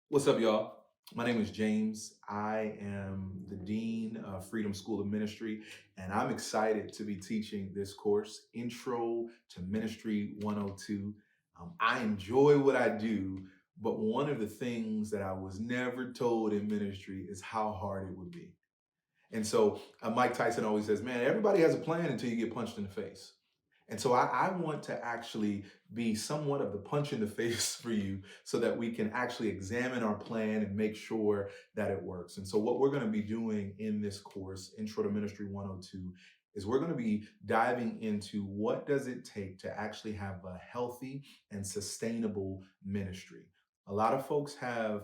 What's up, y'all? My name is James. I am the Dean of Freedom School of Ministry, and I'm excited to be teaching this course, Intro to Ministry 102. I enjoy what I do, but one of the things that I was never told in ministry is how hard it would be. And so Mike Tyson always says, man, everybody has a plan until you get punched in the face. And so I want to actually be somewhat of the punch in the face for you so that we can actually examine our plan and make sure that it works. And so what we're going to be doing in this course, Intro to Ministry 102, is we're going to be diving into what does it take to actually have a healthy and sustainable ministry. A lot of folks have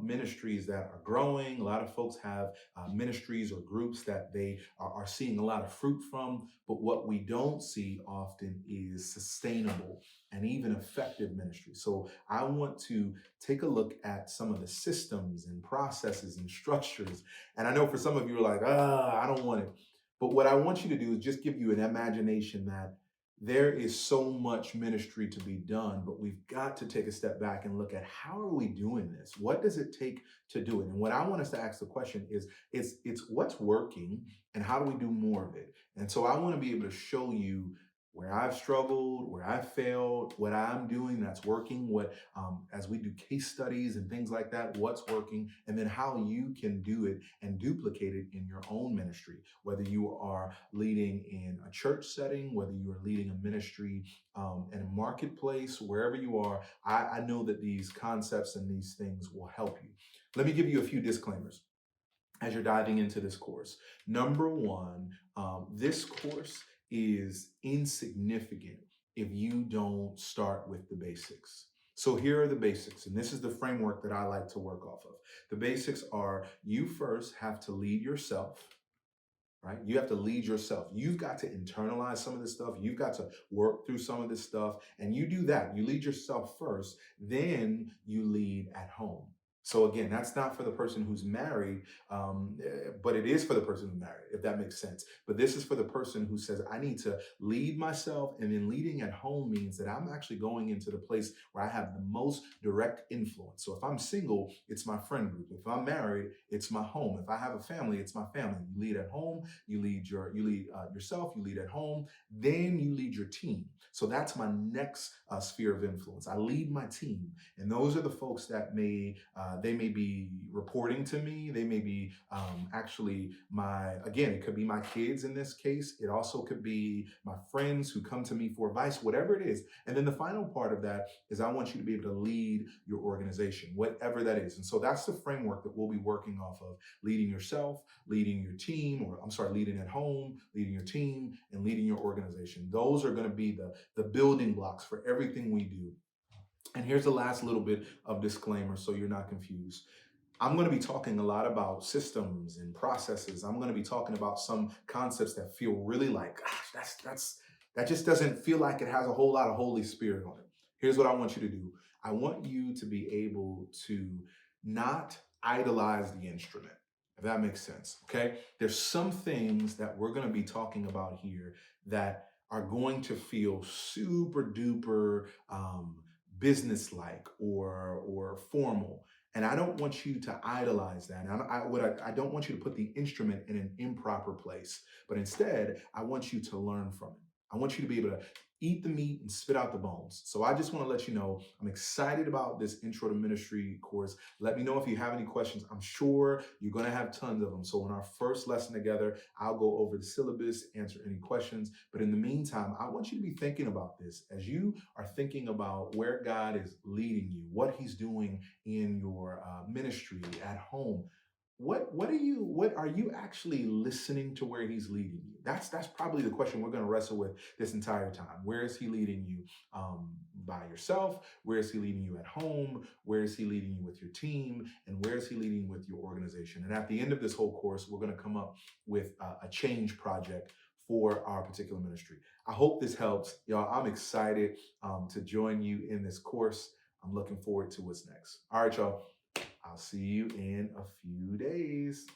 ministries that are growing. A lot of folks have ministries or groups that they are seeing a lot of fruit from. But what we don't see often is sustainable and even effective ministry. So I want to take a look at some of the systems and processes and structures. And I know for some of you are like, I don't want it. But what I want you to do is just give you an imagination that there is so much ministry to be done, but we've got to take a step back and look at how are we doing this? What does it take to do it? And what I want us to ask the question is, it's what's working and how do we do more of it? And so I want to be able to show you where I've struggled, where I've failed, what I'm doing that's working, what as we do case studies and things like that, what's working, and then how you can do it and duplicate it in your own ministry, whether you are leading in a church setting, whether you are leading a ministry in a marketplace, wherever you are. I know that these concepts and these things will help you. Let me give you a few disclaimers as you're diving into this course. Number one, this course is insignificant if you don't start with the basics. So here are the basics, and this is the framework that I like to work off of. The basics are you first have to lead yourself, right? You have to lead yourself. You've got to internalize some of this stuff. You've got to work through some of this stuff. And you do that. You lead yourself first, then you lead at home. So again, that's not for the person who's married, but it is for the person who's married, if that makes sense. But this is for the person who says, I need to lead myself. And then leading at home means that I'm actually going into the place where I have the most direct influence. So if I'm single, it's my friend group. If I'm married, it's my home. If I have a family, it's my family. You lead at home, you lead yourself, you lead at home, then you lead your team. So that's my next sphere of influence. I lead my team, and those are the folks that they may be reporting to me. They may be actually it could be my kids in this case. It also could be my friends who come to me for advice, whatever it is. And then the final part of that is I want you to be able to lead your organization, whatever that is. And so that's the framework that we'll be working off of: leading yourself, leading your team, or I'm sorry, leading at home, leading your team, and leading your organization. Those are going to be the building blocks for everything we do. And here's the last little bit of disclaimer so you're not confused. I'm going to be talking a lot about systems and processes. I'm going to be talking about some concepts that feel really like, gosh, that just doesn't feel like it has a whole lot of Holy Spirit on it. Here's what I want you to do. I want you to be able to not idolize the instrument, if that makes sense. Okay. There's some things that we're going to be talking about here that are going to feel super duper business-like or formal. And I don't want you to idolize that. I don't want you to put the instrument in an improper place, but instead, I want you to learn from it. I want you to be able to eat the meat and spit out the bones. So I just want to let you know I'm excited about this Intro to Ministry course. Let me know if you have any questions. I'm sure you're going to have tons of them. So in our first lesson together, I'll go over the syllabus, answer any questions. But in the meantime, I want you to be thinking about this as you are thinking about where God is leading you, what He's doing in your ministry at home. What are you actually listening to where He's leading you? That's probably the question we're going to wrestle with this entire time. Where is He leading you by yourself? Where is He leading you at home? Where is He leading you with your team? And where is He leading you with your organization? And at the end of this whole course, we're going to come up with a change project for our particular ministry. I hope this helps, y'all. I'm excited to join you in this course. I'm looking forward to what's next. All right, y'all. I'll see you in a few days.